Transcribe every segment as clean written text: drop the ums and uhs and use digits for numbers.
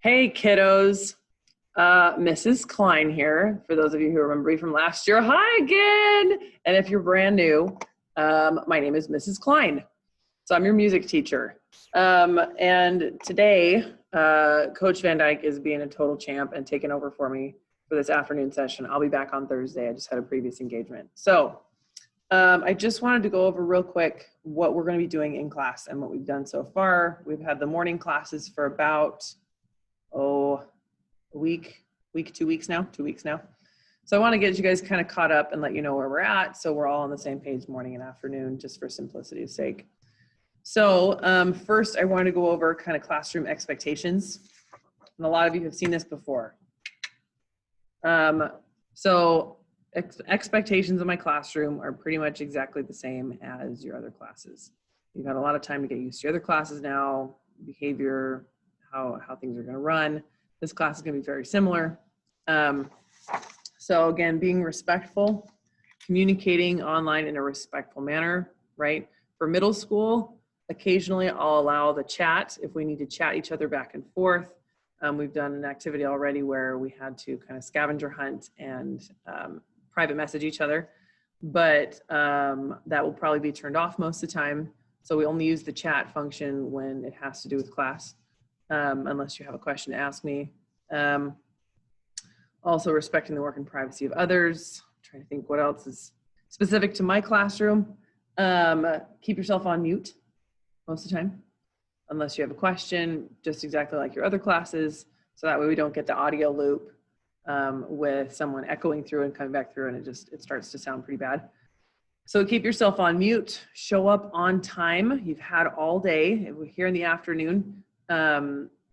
Hey kiddos, Mrs. Klein here. For those of you who remember me from last year, hi again. And if you're brand new, my name is Mrs. Klein. So I'm your music teacher. And today, Coach Van Dyke is being a total champ and taking over for me for this afternoon session. I'll be back on Thursday. I just had a previous engagement. So I just wanted to go over real quick what we're going to be doing in class and what we've done so far. We've had the morning classes for about a week, 2 weeks now. So I want to get you guys kind of caught up and let you know where we're at, so we're all on the same page morning and afternoon, just for simplicity's sake. So first I want to go over kind of classroom expectations, and a lot of you have seen this before. Expectations of my classroom are pretty much exactly the same as your other classes. You've had a lot of time to get used to your other classes now, behavior, how things are going to run. This class is going to be very similar. So again, being respectful, communicating online in a respectful manner, right? For middle school, occasionally I'll allow the chat if we need to chat each other back and forth. We've done an activity already where we had to kind of scavenger hunt and private message each other, but that will probably be turned off most of the time. So we only use the chat function when it has to do with class. Unless you have a question to ask me. Also respecting the work and privacy of others. I'm trying to think what else is specific to my classroom. Keep yourself on mute most of the time, unless you have a question, just exactly like your other classes. So that way we don't get the audio loop with someone echoing through and coming back through, and it starts to sound pretty bad. So keep yourself on mute, show up on time. You've had all day. We're here in the afternoon.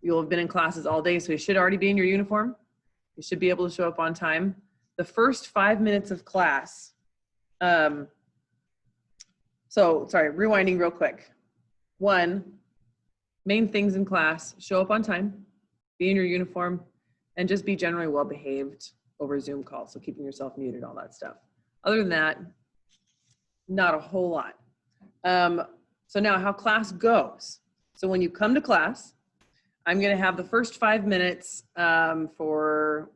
You'll have been in classes all day, so you should already be in your uniform. You should be able to show up on time. The first 5 minutes of class, rewinding real quick. One, main things in class: show up on time, be in your uniform, and just be generally well behaved over Zoom calls. So keeping yourself muted, all that stuff. Other than that, not a whole lot. So now how class goes. So when you come to class, I'm going to have the first 5 minutes for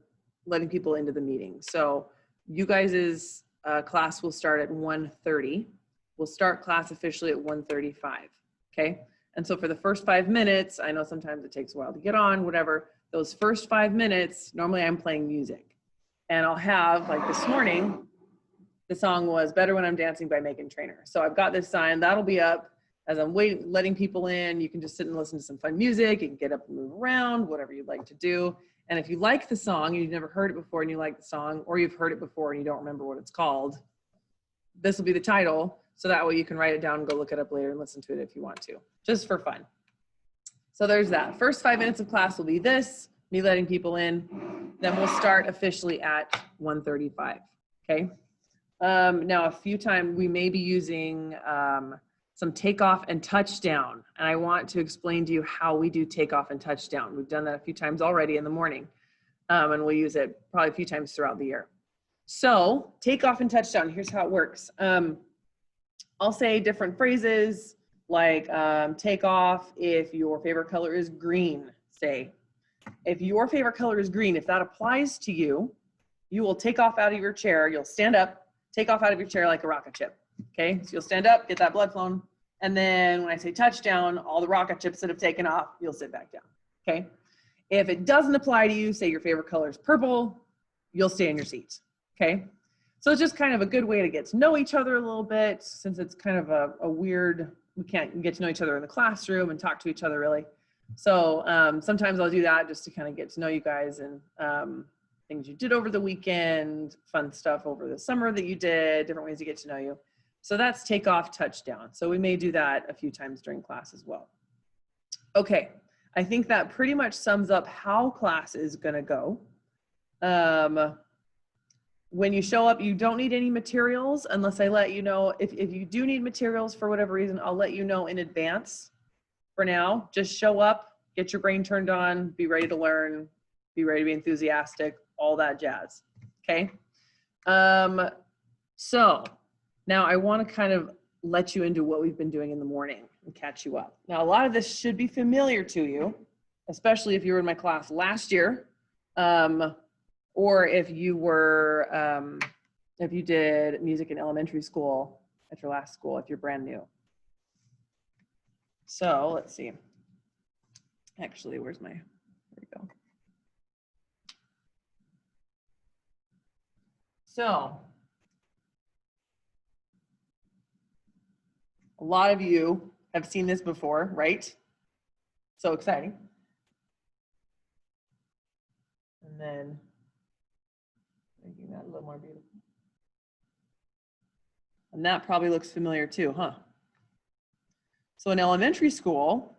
letting people into the meeting. So you guys' class will start at 1:30. We'll start class officially at 1:35. Okay. And so for the first 5 minutes, I know sometimes it takes a while to get on, whatever. Those first 5 minutes, normally I'm playing music. And I'll have, like this morning, the song was Better When I'm Dancing by Meghan Trainor. So I've got this sign that'll be up as I'm waiting, letting people in. You can just sit and listen to some fun music. You can get up and move around, whatever you'd like to do. And if you like the song and you've never heard it before and you like the song, or you've heard it before and you don't remember what it's called, this will be the title. So that way you can write it down and go look it up later and listen to it if you want to, just for fun. So there's that. First 5 minutes of class will be this, me letting people in. Then we'll start officially at 1:35, okay? Now a few times we may be using some takeoff and touchdown. And I want to explain to you how we do takeoff and touchdown. We've done that a few times already in the morning, and we'll use it probably a few times throughout the year. So takeoff and touchdown, here's how it works. I'll say different phrases like take off if your favorite color is green, say. If your favorite color is green, if that applies to you, you will take off out of your chair, you'll stand up, take off out of your chair like a rocket ship. Okay, so you'll stand up, get that blood flowing, and then when I say touchdown, all the rocket ships that have taken off, you'll sit back down. Okay, if it doesn't apply to you, say your favorite color is purple, you'll stay in your seat. Okay, so it's just kind of a good way to get to know each other a little bit, since it's kind of a weird, we can't get to know each other in the classroom and talk to each other really. So sometimes I'll do that just to kind of get to know you guys and things you did over the weekend, fun stuff over the summer that you did, different ways to get to know you. So that's takeoff, touchdown. So we may do that a few times during class as well. Okay, I think that pretty much sums up how class is gonna go. When you show up, you don't need any materials unless I let you know. If you do need materials for whatever reason, I'll let you know in advance. For now, just show up, get your brain turned on, be ready to learn, be ready to be enthusiastic, all that jazz, okay? So now I want to kind of let you into what we've been doing in the morning and catch you up. Now, a lot of this should be familiar to you, especially if you were in my class last year, or if you were, if you did music in elementary school at your last school, if you're brand new. So let's see. Actually, where's my, there we go. So a lot of you have seen this before, right? So exciting. And then making that a little more beautiful. And that probably looks familiar too, huh? So in elementary school,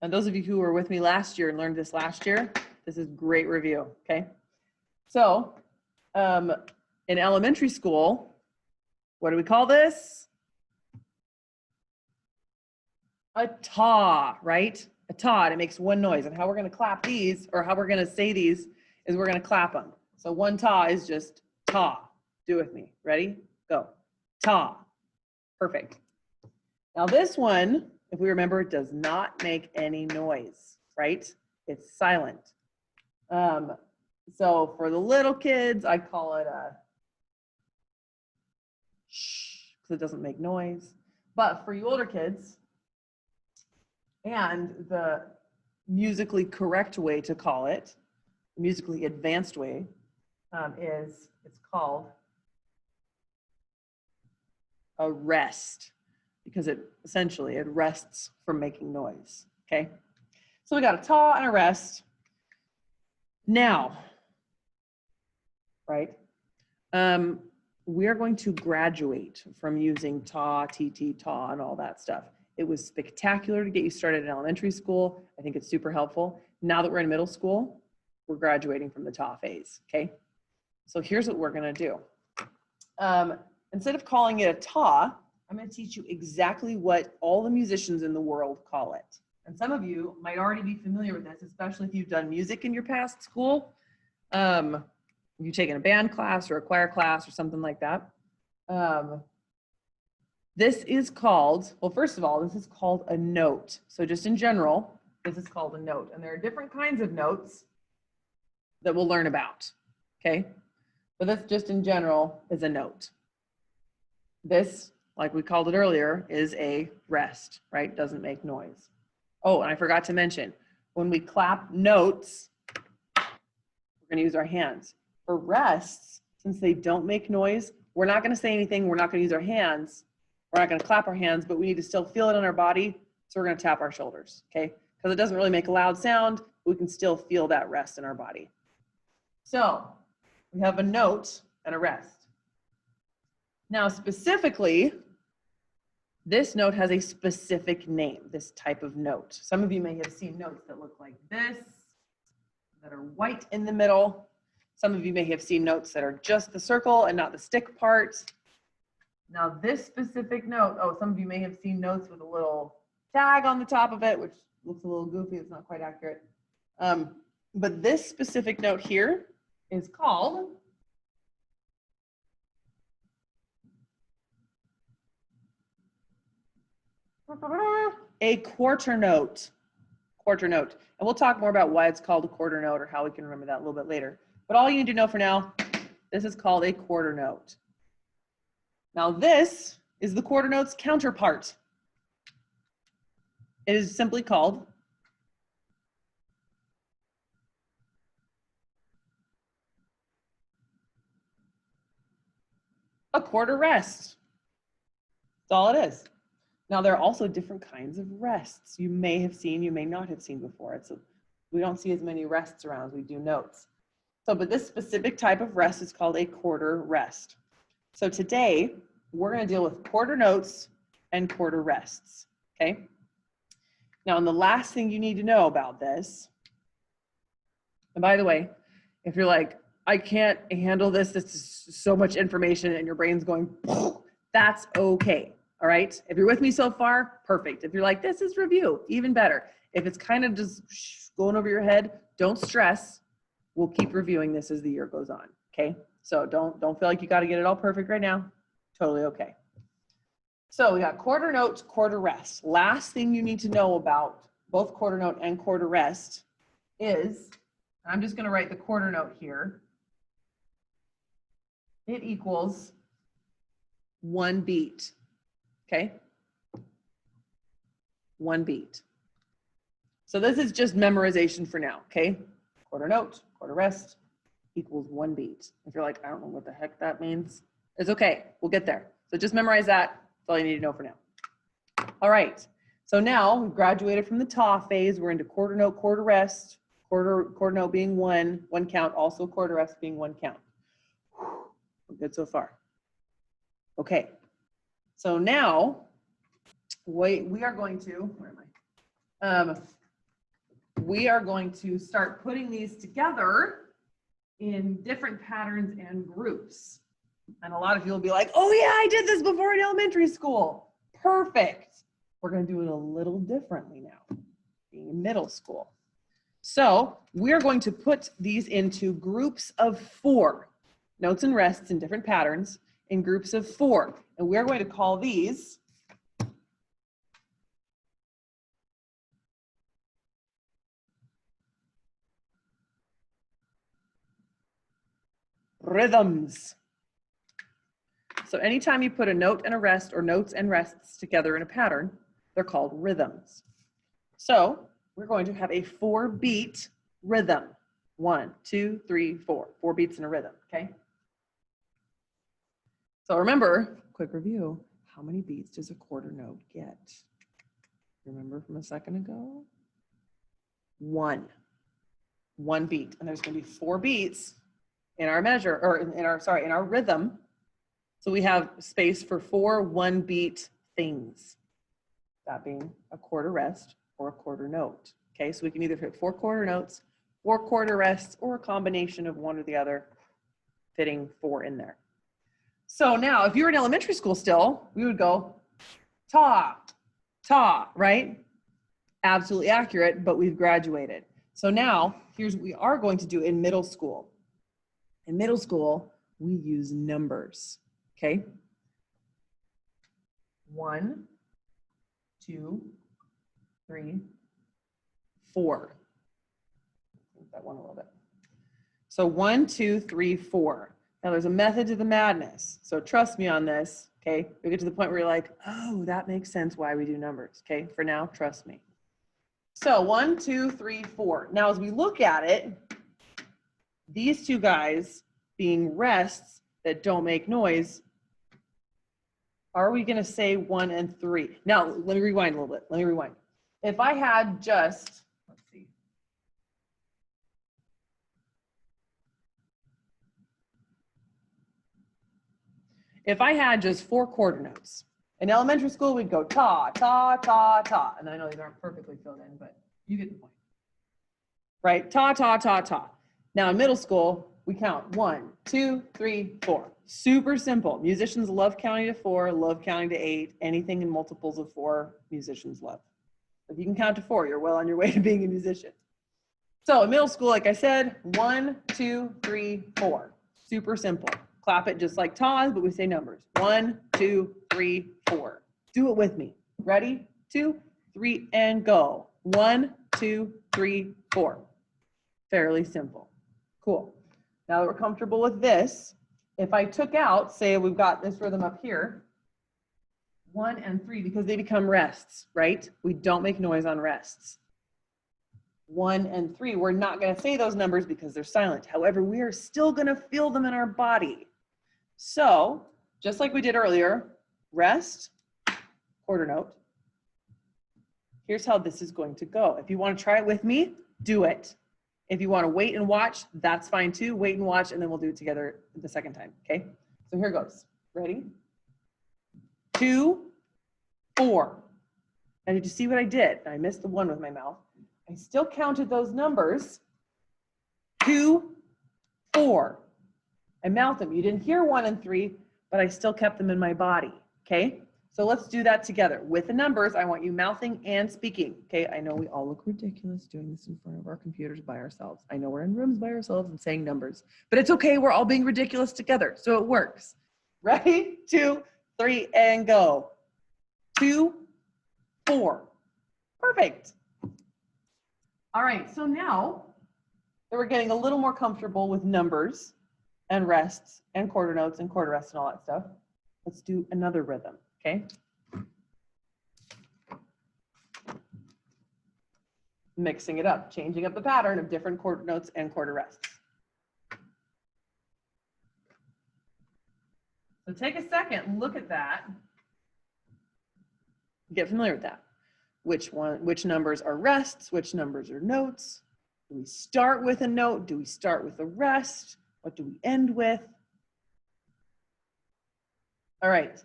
and those of you who were with me last year and learned this last year, this is great review, okay? So in elementary school, what do we call this? A taw, right? A taw, and it makes one noise. And how we're gonna clap these, or how we're gonna say these, is we're gonna clap them. So one taw is just taw. Do it with me. Ready? Go. Taw. Perfect. Now this one, if we remember, it does not make any noise, right? It's silent. So for the little kids, I call it a shh, because it doesn't make noise. But for you older kids, and the musically correct way to call it, the musically advanced way, is it's called a rest, because it essentially, it rests from making noise, okay? So we got a taw and a rest. Now, right, we are going to graduate from using taw, TT, taw, and all that stuff. It was spectacular to get you started in elementary school. I think it's super helpful. Now that we're in middle school, we're graduating from the taw phase, okay? So here's what we're gonna do. Instead of calling it a taw, I'm gonna teach you exactly what all the musicians in the world call it. And some of you might already be familiar with this, especially if you've done music in your past school. If you've taken a band class or a choir class or something like that. This is called, well, first of all, this is called a note. So just in general, this is called a note. And there are different kinds of notes that we'll learn about, okay? But this just in general is a note. This, like we called it earlier, is a rest, right? Doesn't make noise. Oh, and I forgot to mention, when we clap notes, we're gonna use our hands. For rests, since they don't make noise, we're not gonna say anything, we're not gonna use our hands, we're not gonna clap our hands, but we need to still feel it on our body, so we're gonna tap our shoulders, okay? Because it doesn't really make a loud sound, we can still feel that rest in our body. So, we have a note and a rest. Now, specifically, this note has a specific name, this type of note. Some of you may have seen notes that look like this, that are white in the middle. Some of you may have seen notes that are just the circle and not the stick part. Now this specific note, oh, some of you may have seen notes with a little tag on the top of it, which looks a little goofy, it's not quite accurate. But this specific note here is called a quarter note. Quarter note. And we'll talk more about why it's called a quarter note or how we can remember that a little bit later. But all you need to know for now, this is called a quarter note. Now this is the quarter note's counterpart. It is simply called a quarter rest. That's all it is. Now there are also different kinds of rests you may have seen, you may not have seen before. We don't see as many rests around as we do notes. So, but this specific type of rest is called a quarter rest. So today, we're gonna deal with quarter notes and quarter rests, okay? Now, and the last thing you need to know about this, and by the way, if you're like, I can't handle this, this is so much information and your brain's going, that's okay, all right? If you're with me so far, perfect. If you're like, this is review, even better. If it's kind of just going over your head, don't stress. We'll keep reviewing this as the year goes on, okay? So don't feel like you got to get it all perfect right now. Totally okay. So we got quarter notes, quarter rest. Last thing you need to know about both quarter note and quarter rest, is, I'm just going to write the quarter note here. It equals 1 beat. Okay? 1 beat. So this is just memorization for now. Okay? Quarter note, quarter rest equals 1 beat. If you're like, I don't know what the heck that means, it's okay. We'll get there. So just memorize that. That's all you need to know for now. All right. So now we've graduated from the ta phase. We're into quarter note, quarter rest. Quarter note being one count, also quarter rest being 1 count. We're good so far. Okay. So now we are going to, where am I? We are going to start putting these together in different patterns and groups. And a lot of you will be like, oh yeah, I did this before in elementary school. Perfect. We're going to do it a little differently now, being in middle school. So we're going to put these into groups of 4, notes and rests in different patterns in groups of 4. And we're going to call these rhythms. So anytime you put a note and a rest or notes and rests together in a pattern, they're called rhythms. So we're going to have a 4-beat rhythm. 1, 2, 3, 4. 4 beats in a rhythm, okay? So remember, quick review, how many beats does a quarter note get? Remember from a second ago? 1. 1 beat. And there's going to be 4 beats in our measure, or in our rhythm. So we have space for 4 1-beat things. That being a quarter rest or a quarter note. Okay, so we can either hit 4 quarter notes, 4 quarter rests, or a combination of one or the other, fitting 4 in there. So now, if you were in elementary school still, we would go ta, ta, right? Absolutely accurate, but we've graduated. So now, here's what we are going to do in middle school. In middle school, we use numbers, okay? 1, 2, 3, 4. That one a little bit. So 1, 2, 3, 4. Now there's a method to the madness. So trust me on this, okay? We get to the point where you're like, oh, that makes sense why we do numbers, okay? For now, trust me. So 1, 2, 3, 4. Now as we look at it, these 2 guys being rests that don't make noise, are we gonna say 1 and 3? Now, let me rewind a little bit. Let me rewind. If I had just, let's see. If I had just 4 quarter notes, in elementary school, we'd go ta, ta, ta, ta. And I know these aren't perfectly filled in, but you get the point. Right, ta, ta, ta, ta. Now in middle school, we count 1, 2, 3, 4. Super simple. Musicians love counting to 4, love counting to 8. Anything in multiples of 4, musicians love. If you can count to 4, you're well on your way to being a musician. So in middle school, like I said, 1, 2, 3, 4. Super simple. Clap it just like Taz, but we say numbers. 1, 2, 3, 4. Do it with me. Ready? 2, 3, and go. 1, 2, 3, 4. Fairly simple. Cool. Now that we're comfortable with this, if I took out, say we've got this rhythm up here, 1 and 3, because they become rests, right? We don't make noise on rests. 1 and 3, we're not going to say those numbers because they're silent. However, we are still going to feel them in our body. So, just like we did earlier, rest, quarter note. Here's how this is going to go. If you want to try it with me, do it. If you want to wait and watch, that's fine too. Wait and watch, and then we'll do it together the second time, okay? So here goes. Ready? 2, 4. And did you see what I did? I missed the 1 with my mouth. I still counted those numbers. 2, 4. I mouthed them. You didn't hear 1 and 3, but I still kept them in my body, okay? So let's do that together. With the numbers, I want you mouthing and speaking, okay? I know we all look ridiculous doing this in front of our computers by ourselves. I know we're in rooms by ourselves and saying numbers, but it's okay. We're all being ridiculous together, so it works. Ready? 2, 3, and go. 2, 4. Perfect. All right, so now that we're getting a little more comfortable with numbers and rests and quarter notes and quarter rests and all that stuff, let's do another rhythm, okay? Mixing it up, changing up the pattern of different quarter notes and quarter rests. So take a second, look at that. Get familiar with that. Which numbers are rests, which numbers are notes? Do we start with a note? Do we start with a rest? What do we end with? All right.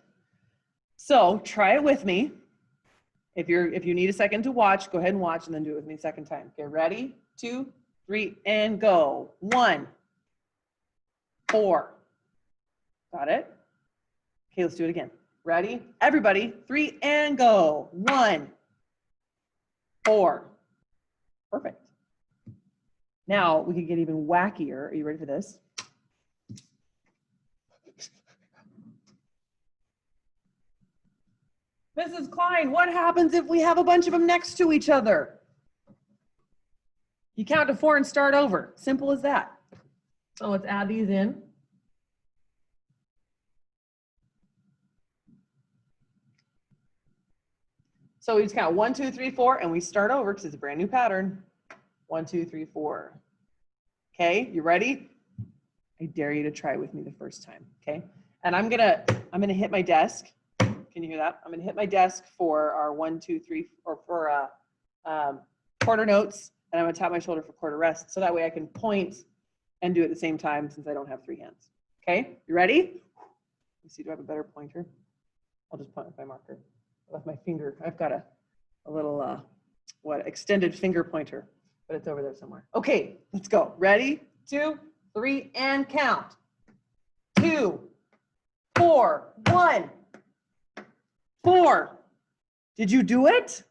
So try it with me. If you need a second to watch, go ahead and watch and then do it with me a second time. Okay, ready? 2, 3, and go. 1, 4. Got it? Okay, let's do it again. Ready? Everybody, 3 and go. 1, 4. Perfect. Now we can get even wackier. Are you ready for this? Mrs. Klein, what happens if we have a bunch of them next to each other? You count to 4 and start over. Simple as that. So let's add these in. So we just count 1, 2, 3, 4, and we start over because it's a brand new pattern. 1, 2, 3, 4. Okay, you ready? I dare you to try it with me the first time. Okay, and I'm gonna hit my desk. Can you hear that? I'm gonna hit my desk for our 1, 2, 3, or for quarter notes, and I'm gonna tap my shoulder for quarter rest, so that way I can point and do it at the same time since I don't have 3 hands. Okay, you ready? Let me see, do I have a better pointer? I'll just point with my marker. With my finger, I've got a little extended finger pointer, but it's over there somewhere. Okay, let's go. Ready? 2, 3, and count. 2, 4, 1, 4. Did you do it?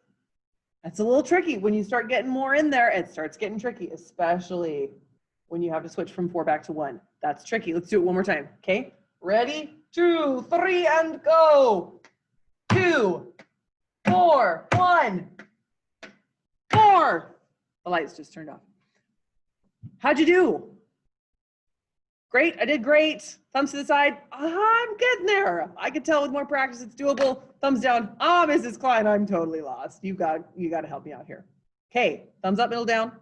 That's a little tricky. When you start getting more in there, it starts getting tricky, especially when you have to switch from 4 back to 1. That's tricky. Let's do it one more time. Okay, ready? 2, 3, and go. 2, 4, 1, 4. The lights just turned off. How'd you do? Great, I did great. Thumbs to the side. I'm getting there. I could tell with more practice it's doable. Thumbs down. Ah, Mrs. Klein, I'm totally lost. You got to help me out here. Okay, thumbs up, middle down.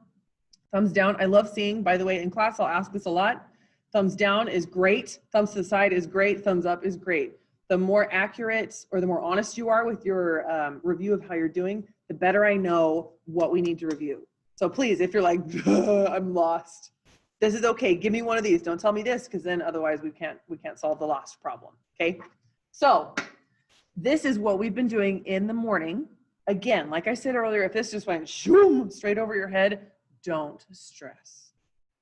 Thumbs down. I love seeing, by the way, in class I'll ask this a lot. Thumbs down is great. Thumbs to the side is great. Thumbs up is great. The more accurate or the more honest you are with your review of how you're doing, the better I know what we need to review. So please, if you're like, I'm lost, this is okay. Give me one of these. Don't tell me this, because then otherwise we can't solve the lost problem. Okay. So this is what we've been doing in the morning. Again, like I said earlier, if this just went shoom straight over your head, don't stress.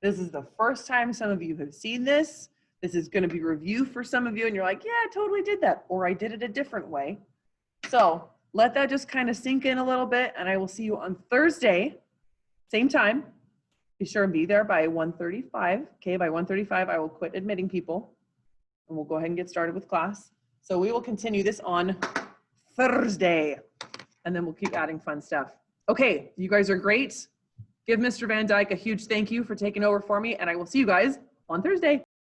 This is the first time some of you have seen this. This is going to be review for some of you, and you're like, yeah, I totally did that, or I did it a different way. So let that just kind of sink in a little bit, and I will see you on Thursday, same time. Be sure and be there by 1:35. Okay, by 1:35, I will quit admitting people, and we'll go ahead and get started with class. So we will continue this on Thursday, and then we'll keep adding fun stuff. Okay, you guys are great. Give Mr. Van Dyke a huge thank you for taking over for me, and I will see you guys on Thursday.